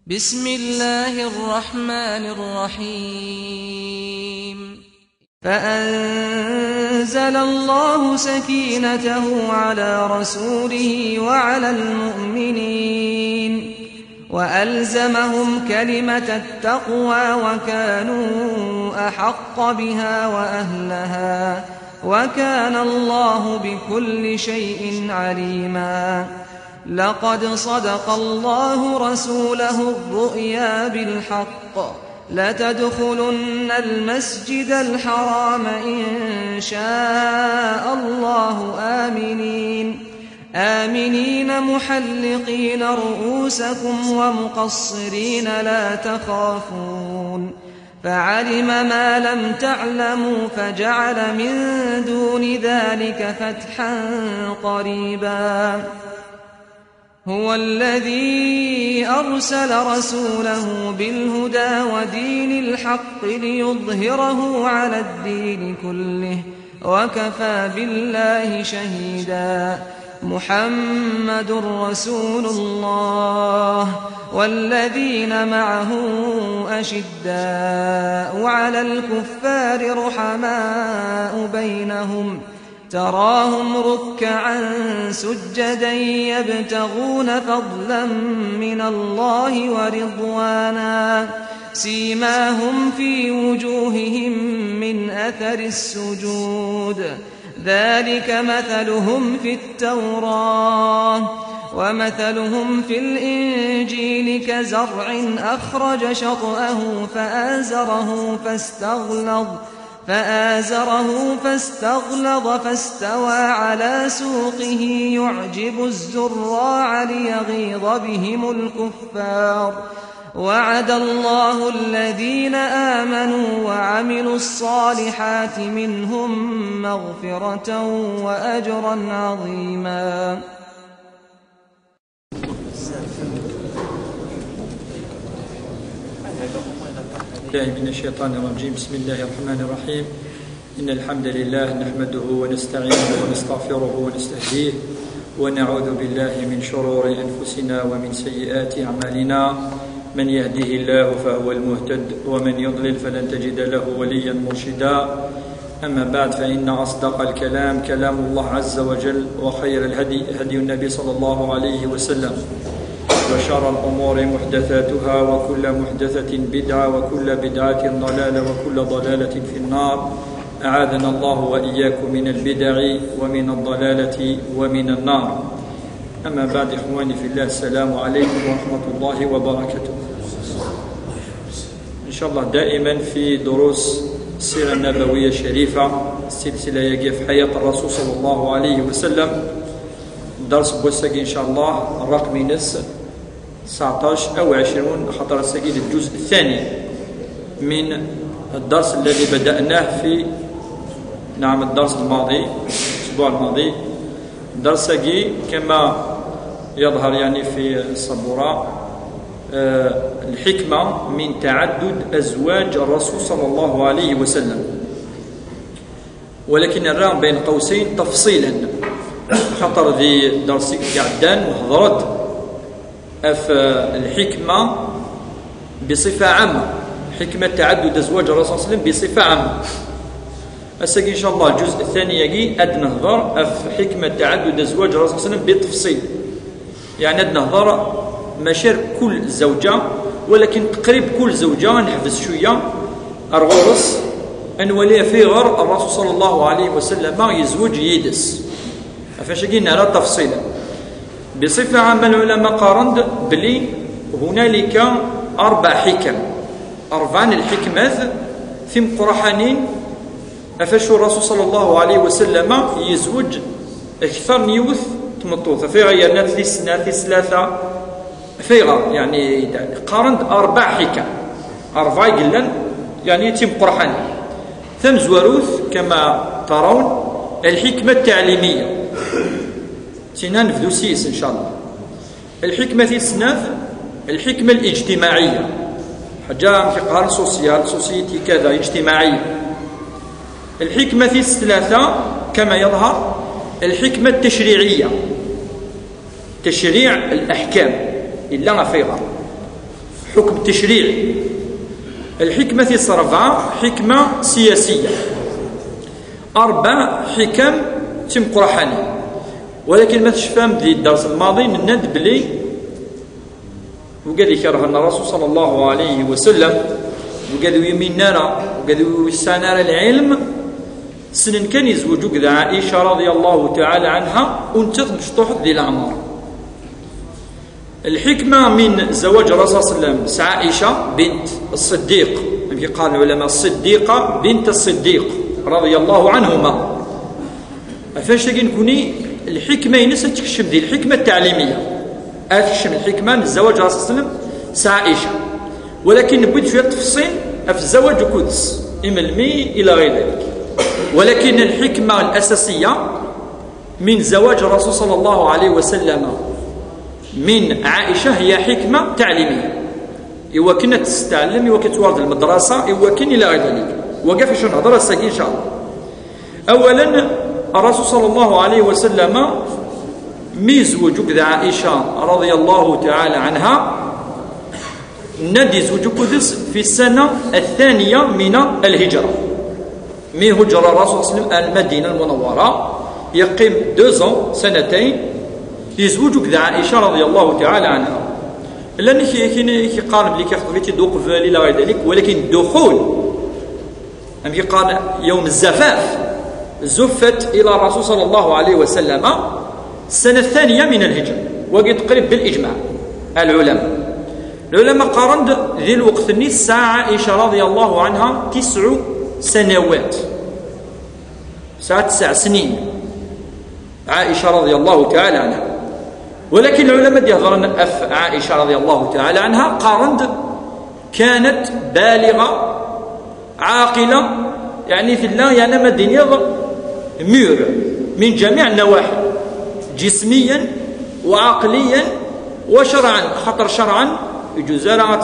بسم الله الرحمن الرحيم فأنزل الله سكينته على رسوله وعلى المؤمنين وألزمهم كلمة التقوى وكانوا أحق بها وأهلها وكان الله بكل شيء عليما. لقد صدق الله رسوله الرؤيا بالحق لتدخلن المسجد الحرام إن شاء الله آمنين محلقين رؤوسكم ومقصرين لا تخافون فعلم ما لم تعلموا فجعل من دون ذلك فتحا قريبا. هو الذي أرسل رسوله بالهدى ودين الحق ليظهره على الدين كله وكفى بالله شهيدا. محمد رسول الله والذين معه أشداء على الكفار رحماء بينهم تراهم ركعا سجدا يبتغون فضلا من الله ورضوانا سيماهم في وجوههم من أثر السجود ذلك مثلهم في التوراة ومثلهم في الإنجيل كزرع أخرج شطأه فآزره فاستغلظ فاستوى على سوقه يعجب الزراع ليغيظ بهم الكفار. وعد الله الذين آمنوا وعملوا الصالحات منهم مغفرة وأجرا عظيما. من الشيطان الرجيم. بسم الله الرحمن الرحيم. إن الحمد لله نحمده ونستعينه ونستغفره ونستهديه ونعوذ بالله من شرور أنفسنا ومن سيئات أعمالنا. من يهده الله فهو المهتد ومن يضلل فلن تجد له وليا مرشدا. أما بعد فإن أصدق الكلام كلام الله عز وجل وخير الهدي هدي النبي صلى الله عليه وسلم وشر الأمور محدثاتها وكل محدثة بدعة وكل بدعة ضلالة وكل ضلالة في النار. أعاذنا الله وإياكم من البدع ومن الضلالة ومن النار. أما بعد إخواني في الله السلام عليكم ورحمة الله وبركاته. إن شاء الله دائما في دروس السيرة النبوية الشريفة السلسلة يجي في حياة الرسول صلى الله عليه وسلم. درس بوساقي إن شاء الله الرقم نس 19 أو 20 خطر السجيل الجزء الثاني من الدرس الذي بدأناه في الدرس الماضي الأسبوع الماضي. درس سجي كما يظهر يعني في السبورة الحكمة من تعدد أزواج الرسول صلى الله عليه وسلم، ولكن نرى بين قوسين تفصيلا خطر ذي درس قعدان وحضرت الحكمة بصفة عامة، حكمة تعدد أزواج الرسول صلى الله عليه وسلم بصفة عامة. الساقي إن شاء الله الجزء الثاني يجي أد نهضر في حكمة تعدد أزواج الرسول صلى الله عليه وسلم بالتفصيل. يعني أد نهضر ماشي كل زوجة، ولكن تقريب كل زوجة نحفز شوية أرغورس أنولي في غر الرسول صلى الله عليه وسلم يزوج يدس. فاش نرى تفصيلا بصفة عامة. العلماء قارند بلي هنالك 4 حكم، 4 الحكمات ثم قرحانين أفاش الرسول صلى الله عليه وسلم يزوج أكثر نيوث تمطوثة في غيرنا 3 سنة 3 في غير يعني قارند 4 حكم 4 قلن يعني يتم قرحانين. ثم زواروث كما ترون الحكمة التعليمية تنان في دوسيس إن شاء الله. الحكمة السناف الحكمة الاجتماعية، حاجة في قهر سوسيتي كذا اجتماعية. الحكمة الثلاثة كما يظهر الحكمة التشريعية، تشريع الأحكام إلا فيها. حكم تشريعي. الحكمة تصير 4 حكمة سياسية، 4 حكم تم قرحاني. ولكن ما تشفهم في الدرس الماضي ند بلي وقال يكرهنا الرسول صلى الله عليه وسلم وقالوا يميننا وقالوا يسانا العلم سنن كان يزوجوا كذا عائشة رضي الله تعالى عنها وانت مشطوح ذي الأعمار. الحكمة من زواج الرسول صلى الله عليه وسلم عائشة بنت الصديق، قال العلماء الصديقة بنت الصديق رضي الله عنهما. فاش نكوني الحكمة ينسى تكشف ذي الحكمة التعليمية، تكشف الحكمة من زواج الرسول صلى الله عليه وسلم عائشة. ولكن نبغي شوية تفصيل في الزواج القدس إملمي إلى غير ذلك. ولكن الحكمة الأساسية من زواج الرسول صلى الله عليه وسلم من عائشة هي حكمة تعليمية. إوا كنا تستعلم إوا كتوارد المدرسة إوا كن إلى غير ذلك. وقف شنو نهضر الساكين إن شاء الله. أولا الرسول صلى الله عليه وسلم ميزوج كذا عائشة رضي الله تعالى عنها ندي زوج قدس في السنة 2 من الهجرة. مي هجر الرسول صلى الله عليه وسلم المدينة المنورة يقيم 2 سنتين يزوج كذا عائشة رضي الله تعالى عنها. لأن كي قال بلي كياخذ بيتي دوق فالي لا غير ذلك. ولكن الدخول أم قال يوم الزفاف زفت إلى الرسول صلى الله عليه وسلم السنة 2 من الهجرة وقد قرب بالإجماع العلماء قارند ذي الوقت الساعة عائشة رضي الله عنها 9 سنوات، ساعة 9 سنين عائشة رضي الله تعالى عنها. ولكن العلماء يهضرون أف عائشة رضي الله تعالى عنها قارند كانت بالغة عاقلة، يعني في الله يعني مدينة مير من جميع النواحي جسميا وعقليا وشرعا. خطر شرعا يجوز لها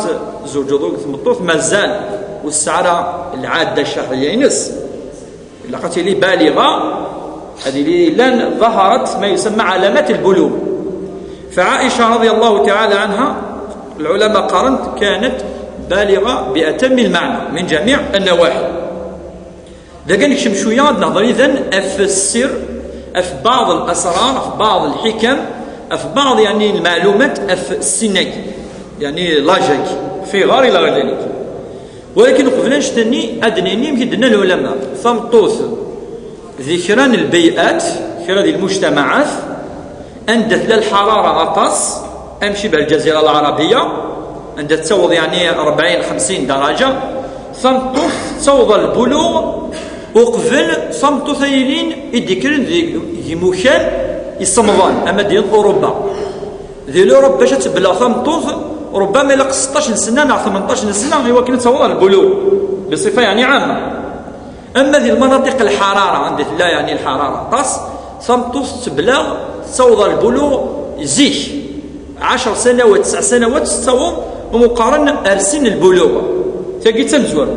زوج ثمطوث مازال والسعرة العادة الشهرية ينس لقت لي بالغة هذه اللي لان ظهرت ما يسمى علامات البلوغ. فعائشة رضي الله تعالى عنها العلماء قارنت كانت بالغة بأتم المعنى من جميع النواحي. إذا كان نكشم شوية نهضر إذن في السر في بعض الأسرار في بعض الحكم في بعض يعني المعلومات في السنة يعني لاجيك في غار إلى غير ذلك. ولكن قبل نشتني أدنيني يمكن دنا العلماء ثمطوث ذكران البيئات ذكران المجتمعات أندت للحرارة أطاس أمشي بالجزيرة العربية أندت تصوض يعني 40-50 درجة ثمطوث تصوض البلوغ وقبل ثمطوث ثيلين يذكرن ذي مكان يصمضان أما ديال أوروبا ذي أوروبا باش تبلغ ثمطوث ربما إلى 16 سنة أو 18 سنة هو كان تصور البلوغ بصفة يعني عامة. أما ذي المناطق الحرارة عند لا يعني الحرارة طاس ثمطوث تبلغ تصور البلوغ زيك 10 سنوات 9 سنوات تصور ومقارنة أرسن البلوغ تلقي تمزور.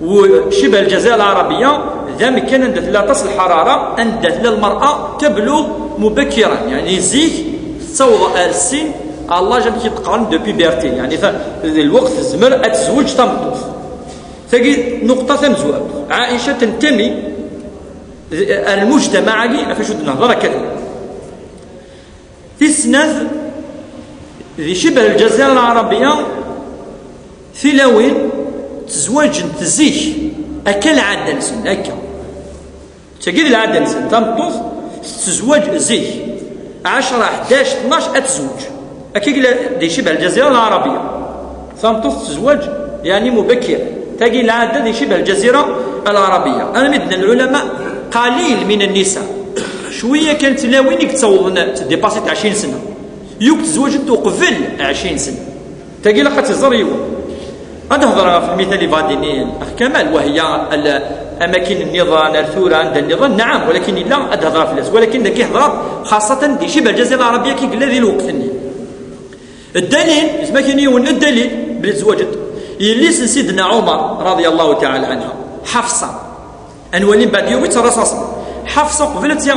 وشبه الجزيرة العربية ذا مكان عندت لا تصل الحرارة عندت للمرأة تبلغ مبكرا يعني زيك تصور أرسن الله جاب كيتقارن دو بيبرتي يعني الوقت الزمر اتزوج تمطوف. تجي نقطة ثمزوة عائشة تنتمي المجتمع لي فاش نهضر كذا في سنة ذي شبه الجزيرة العربية ثلاوين تزواج تزيك أكل عادة نسن أكا تجي العادة نسن تمطوف تزواج زيك 10 11 12 أتزوج أكيد دي شبه الجزيرة العربية ثمطوث تزوج يعني مبكر تجي العادة دي شبه الجزيرة العربية. أنا مدنا العلماء قليل من النساء شوية كانت لاوين يتصوضن ديباسيت 20 سنة يوك تزوجت قبل 20 سنة تجي لقد تزريو. أنا هضر في المثال اللي فاديني الأخ كمال وهي أماكن النظام الثورة عند النظام نعم ولكن لا أدهضر في الناس ولكن ذاك يهضر خاصة دي شبه الجزيرة العربية كي قال ذي الوقت الدليل اسمه كان يون الدليل بلي تزوجت يلي سيدنا عمر رضي الله تعالى عنها حفصة أنولين بعد يومي ترى حفصة قبلت يا